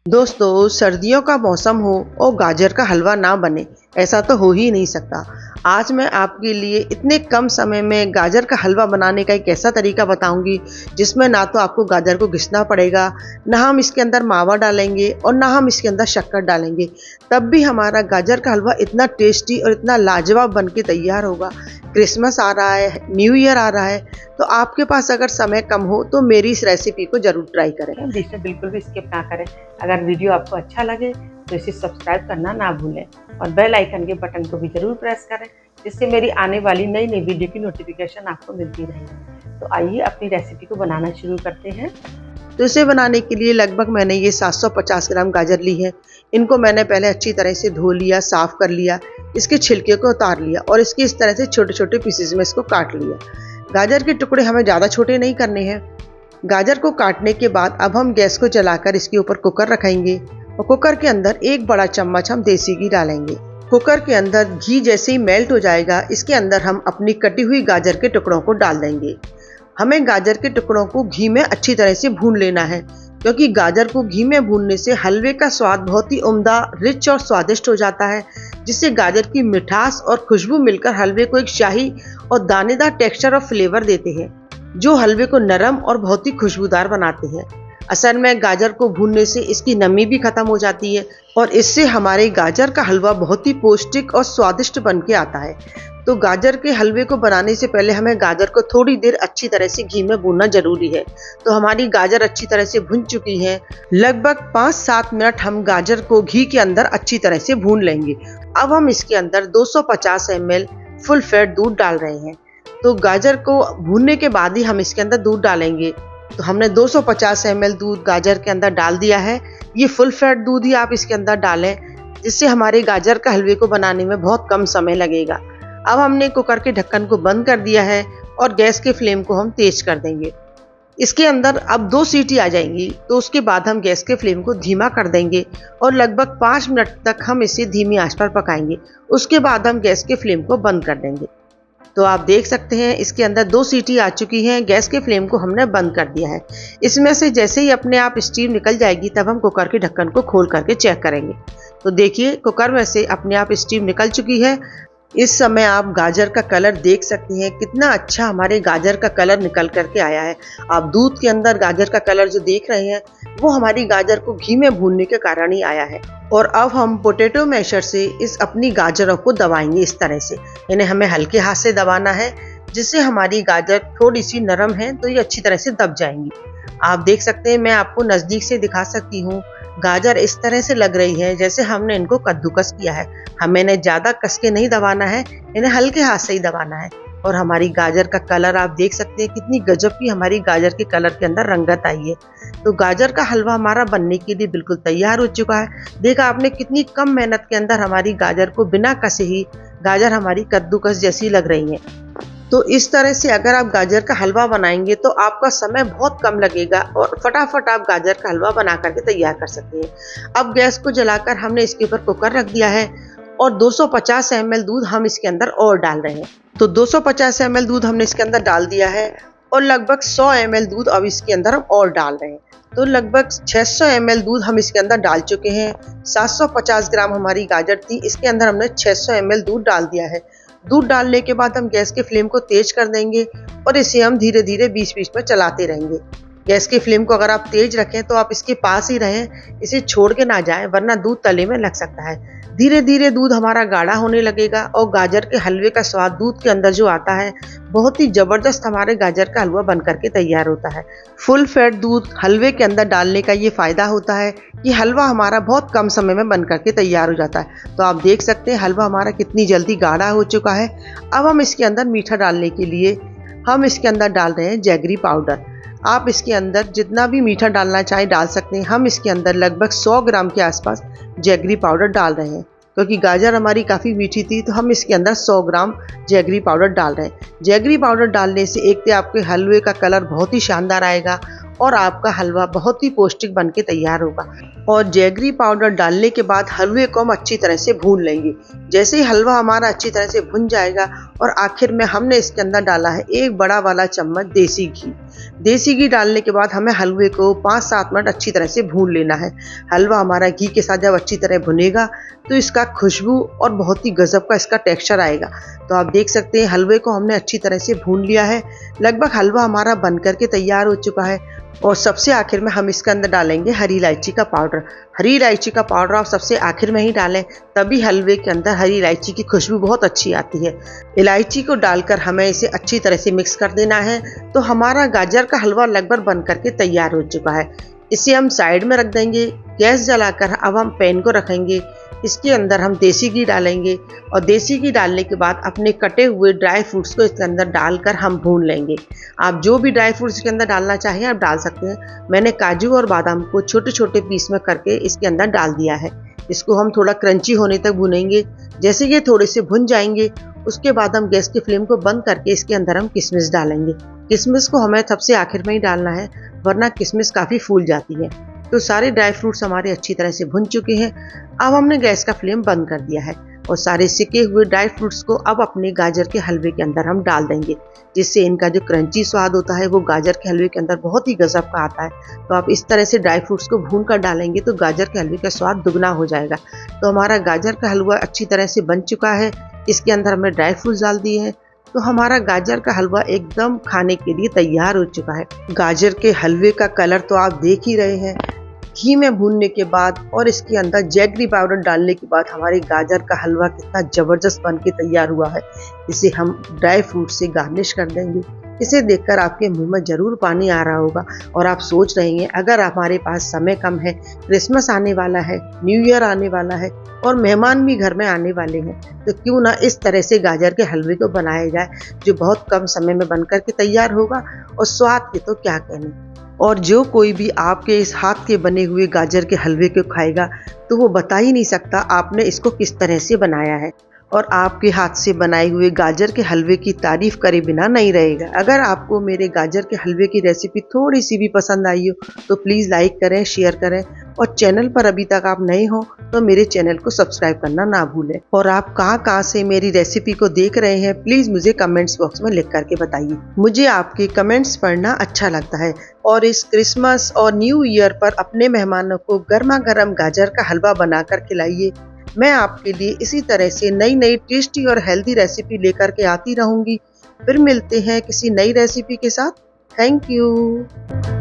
दोस्तों, सर्दियों का मौसम हो और गाजर का हलवा ना बने, ऐसा तो हो ही नहीं सकता। आज मैं आपके लिए इतने कम समय में गाजर का हलवा बनाने का एक ऐसा तरीका बताऊंगी जिसमें ना तो आपको गाजर को घिसना पड़ेगा, ना हम इसके अंदर मावा डालेंगे और ना हम इसके अंदर शक्कर डालेंगे। तब भी हमारा गाजर का हलवा इतना टेस्टी और इतना लाजवाब बन के तैयार होगा। क्रिसमस आ रहा है, न्यू ईयर आ रहा है, तो आपके पास अगर समय कम हो तो मेरी इस रेसिपी को ज़रूर ट्राई करें। बीच में बिल्कुल भी स्किप ना करें। अगर वीडियो आपको अच्छा लगे तो इसे सब्सक्राइब करना ना भूलें और बेल आइकन के बटन को भी ज़रूर प्रेस करें, जिससे मेरी आने वाली नई नई वीडियो की नोटिफिकेशन आपको मिलती रहेगी। तो आइए अपनी रेसिपी को बनाना शुरू करते हैं। तो इसे बनाने के लिए लगभग मैंने ये 750 ग्राम गाजर ली है। इनको मैंने पहले अच्छी तरह से धो लिया, साफ़ कर लिया, इसके छिलके को उतार लिया और इसके इस तरह से छोटे छोटे पीसेज में इसको काट लिया। गाजर के टुकड़े हमें ज़्यादा छोटे नहीं करने हैं। गाजर को काटने के बाद अब हम गैस को जलाकर इसके ऊपर कुकर रखेंगे और कुकर के अंदर एक बड़ा चम्मच हम देसी घी डालेंगे। कुकर के अंदर घी जैसे ही मेल्ट हो जाएगा, इसके अंदर हम अपनी कटी हुई गाजर के टुकड़ों को डाल देंगे। हमें गाजर के टुकड़ों को घी में अच्छी तरह से भून लेना है, क्योंकि गाजर को घी में भूनने से हलवे का स्वाद बहुत ही उम्दा, रिच और स्वादिष्ट हो जाता है, जिससे गाजर की मिठास और खुशबू मिलकर हलवे को एक शाही और दानेदार टेक्सचर और फ्लेवर देते हैं, जो हलवे को नरम और बहुत ही खुशबूदार बनाते हैं। असल में गाजर को भूनने से इसकी नमी भी खत्म हो जाती है और इससे हमारे गाजर का हलवा बहुत ही पौष्टिक और स्वादिष्ट बन के आता है। तो गाजर के हलवे को बनाने से पहले हमें गाजर को थोड़ी देर अच्छी तरह से घी में भूनना जरूरी है। तो हमारी गाजर अच्छी तरह से भुन चुकी है। लगभग 5-7 मिनट हम गाजर को घी के अंदर अच्छी तरह से भून लेंगे। अब हम इसके अंदर 250 ml फुल फैट दूध डाल रहे हैं। तो गाजर को भूनने के बाद ही हम इसके अंदर दूध डालेंगे। तो हमने 250 ml दूध गाजर के अंदर डाल दिया है। ये फुल फैट दूध ही आप इसके अंदर डालें, जिससे हमारे गाजर का हलवे को बनाने में बहुत कम समय लगेगा। अब हमने कुकर के ढक्कन को बंद कर दिया है और गैस के फ्लेम को हम तेज कर देंगे। इसके अंदर अब 2 सीटी आ जाएंगी, तो उसके बाद हम गैस के फ्लेम को धीमा कर देंगे और लगभग 5 मिनट तक हम इसे धीमी आंच पर पकाएंगे। उसके बाद हम गैस के फ्लेम को बंद कर देंगे। तो आप देख सकते हैं इसके अंदर 2 सीटी आ चुकी हैं। गैस के फ्लेम को हमने बंद कर दिया है। इसमें से जैसे ही अपने आप स्टीम निकल जाएगी, तब हम कुकर के ढक्कन को खोल करके चेक करेंगे। तो देखिए, कुकर में से अपने आप स्टीम निकल चुकी है। इस समय आप गाजर का कलर देख सकते हैं, कितना अच्छा हमारे गाजर का कलर निकल करके आया है। आप दूध के अंदर गाजर का कलर जो देख रहे हैं, वो हमारी गाजर को घी में भूनने के कारण ही आया है। और अब हम पोटैटो मैशर से इस अपनी गाजरों को दबाएंगे इस तरह से। इन्हें हमें हल्के हाथ से दबाना है, जिससे हमारी गाजर थोड़ी सी नरम है तो ये अच्छी तरह से दब जाएंगी। आप देख सकते हैं, मैं आपको नज़दीक से दिखा सकती हूँ। गाजर इस तरह से लग रही है जैसे हमने इनको कद्दूकस किया है। हमें इन्हें ज़्यादा कस के नहीं दबाना है, इन्हें हल्के हाथ से ही दबाना है। और हमारी गाजर का कलर आप देख सकते हैं, कितनी गजब की हमारी गाजर के कलर के अंदर रंगत आई है। तो गाजर का हलवा हमारा बनने के लिए बिल्कुल तैयार हो चुका है। देखा आपने, कितनी कम मेहनत के अंदर हमारी गाजर को बिना कसे ही गाजर हमारी कद्दूकस जैसी लग रही है। तो इस तरह से अगर आप गाजर का हलवा बनाएंगे तो आपका समय बहुत कम लगेगा और फटाफट आप गाजर का हलवा बना करके तैयार कर सकते हैं। अब गैस को जलाकर हमने इसके ऊपर कुकर रख दिया है और 250 ml दूध हम इसके अंदर और डाल रहे हैं। तो 250 ml दूध हमने इसके अंदर डाल दिया है और लगभग 100 ml दूध अब इसके अंदर हम और डाल रहे हैं। तो लगभग 600 ml दूध हम इसके अंदर डाल चुके हैं। 750 ग्राम हमारी गाजर थी, इसके अंदर हमने 600 ml दूध डाल दिया है। दूध डालने के बाद हम गैस के फ्लेम को तेज कर देंगे और इसे हम धीरे धीरे बीच बीच में चलाते रहेंगे। गैस के फ्लेम को अगर आप तेज रखें तो आप इसके पास ही रहें, इसे छोड़ के ना जाएं, वरना दूध तले में लग सकता है। धीरे धीरे दूध हमारा गाढ़ा होने लगेगा और गाजर के हलवे का स्वाद दूध के अंदर जो आता है, बहुत ही ज़बरदस्त हमारे गाजर का हलवा बन करके तैयार होता है। फुल फैट दूध हलवे के अंदर डालने का ये फ़ायदा होता है कि हलवा हमारा बहुत कम समय में बन करके तैयार हो जाता है। तो आप देख सकते हैं हलवा हमारा कितनी जल्दी गाढ़ा हो चुका है। अब हम इसके अंदर मीठा डालने के लिए हम इसके अंदर डाल रहे हैं जैगरी पाउडर। आप इसके अंदर जितना भी मीठा डालना चाहें डाल सकते हैं। हम इसके अंदर लगभग 100 ग्राम के आसपास जैगरी पाउडर डाल रहे हैं, क्योंकि गाजर हमारी काफ़ी मीठी थी, तो हम इसके अंदर 100 ग्राम जैगरी पाउडर डाल रहे हैं। जैगरी पाउडर डालने से एक तो आपके हलवे का कलर बहुत ही शानदार आएगा और आपका हलवा बहुत ही पौष्टिक बन के तैयार होगा। और जैगरी पाउडर डालने के बाद हलवे को हम अच्छी तरह से भून लेंगे। जैसे ही हलवा हमारा अच्छी तरह से भुन जाएगा और आखिर में हमने इसके अंदर डाला है 1 बड़ा वाला चम्मच देसी घी। देसी घी डालने के बाद हमें हलवे को 5-7 मिनट अच्छी तरह से भून लेना है। हलवा हमारा घी के साथ जब अच्छी तरह भुनेगा तो इसका खुशबू और बहुत ही गजब का इसका टेक्सचर आएगा। तो आप देख सकते हैं हलवे को हमने अच्छी तरह से भून लिया है। लगभग हलवा हमारा बन करके तैयार हो चुका है। और सबसे आखिर में हम इसके अंदर डालेंगे हरी इलायची का पाउडर। हरी इलायची का पाउडर आप सबसे आखिर में ही डालें, तभी हलवे के अंदर हरी इलायची की खुशबू बहुत अच्छी आती है। इलायची को डालकर हमें इसे अच्छी तरह से मिक्स कर देना है। तो हमारा गाजर का हलवा लगभग बन करके तैयार हो चुका है। इसे हम साइड में रख देंगे। गैस जलाकर अब हम पैन को रखेंगे। इसके अंदर हम देसी घी डालेंगे और देसी घी डालने के बाद अपने कटे हुए ड्राई फ्रूट्स को इसके अंदर डालकर हम भून लेंगे। आप जो भी ड्राई फ्रूट्स इसके अंदर डालना चाहें आप डाल सकते हैं। मैंने काजू और बादाम को छोटे छोटे पीस में करके इसके अंदर डाल दिया है। इसको हम थोड़ा क्रंची होने तक भूनेंगे। जैसे ये थोड़े से भुन जाएंगे उसके बाद हम गैस की फ्लेम को बंद करके इसके अंदर हम किशमिश डालेंगे। किशमिश को हमें सबसे आखिर में ही डालना है, वरना किशमिश काफ़ी फूल जाती है। तो सारे ड्राई फ्रूट्स हमारे अच्छी तरह से भुन चुके हैं। अब हमने गैस का फ्लेम बंद कर दिया है और सारे सिके हुए ड्राई फ्रूट्स को अब अपने गाजर के हलवे के अंदर हम डाल देंगे, जिससे इनका जो क्रंची स्वाद होता है वो गाजर के हलवे के अंदर बहुत ही गजब का आता है। तो आप इस तरह से ड्राई फ्रूट्स को भून कर डालेंगे तो गाजर के हलवे का स्वाद दुगना हो जाएगा। तो हमारा गाजर का हलवा अच्छी तरह से बन चुका है। इसके अंदर हमने ड्राई फ्रूट्स डाल दिए हैं। तो हमारा गाजर का हलवा एकदम खाने के लिए तैयार हो चुका है। गाजर के हलवे का कलर तो आप देख ही रहे हैं। घी में भूनने के बाद और इसके अंदर जैगरी पाउडर डालने के बाद हमारे गाजर का हलवा कितना ज़बरदस्त बन के तैयार हुआ है। इसे हम ड्राई फ्रूट से गार्निश कर देंगे। इसे देखकर आपके मुंह में ज़रूर पानी आ रहा होगा और आप सोच रहे हैं अगर हमारे पास समय कम है, क्रिसमस आने वाला है, न्यू ईयर आने वाला है और मेहमान भी घर में आने वाले हैं, तो क्यों ना इस तरह से गाजर के हलवे को बनाया जाए जो बहुत कम समय में बनकर के तैयार होगा और स्वाद के तो क्या कहने। और जो कोई भी आपके इस हाथ के बने हुए गाजर के हलवे को खाएगा तो वो बता ही नहीं सकता आपने इसको किस तरह से बनाया है। और आपके हाथ से बनाए हुए गाजर के हलवे की तारीफ करे बिना नहीं रहेगा। अगर आपको मेरे गाजर के हलवे की रेसिपी थोड़ी सी भी पसंद आई हो तो प्लीज़ लाइक करें, शेयर करें और चैनल पर अभी तक आप नए हो तो मेरे चैनल को सब्सक्राइब करना ना भूलें। और आप कहाँ से मेरी रेसिपी को देख रहे हैं प्लीज़ मुझे कमेंट्स बॉक्स में लिख करके बताइए। मुझे आपके कमेंट्स पढ़ना अच्छा लगता है। और इस क्रिसमस और न्यू ईयर पर अपने मेहमानों को गर्मा गर्म गाजर का हलवा बनाकर खिलाइए। मैं आपके लिए इसी तरह से नई नई टेस्टी और हेल्दी रेसिपी लेकर के आती रहूँगी। फिर मिलते हैं किसी नई रेसिपी के साथ। Thank you.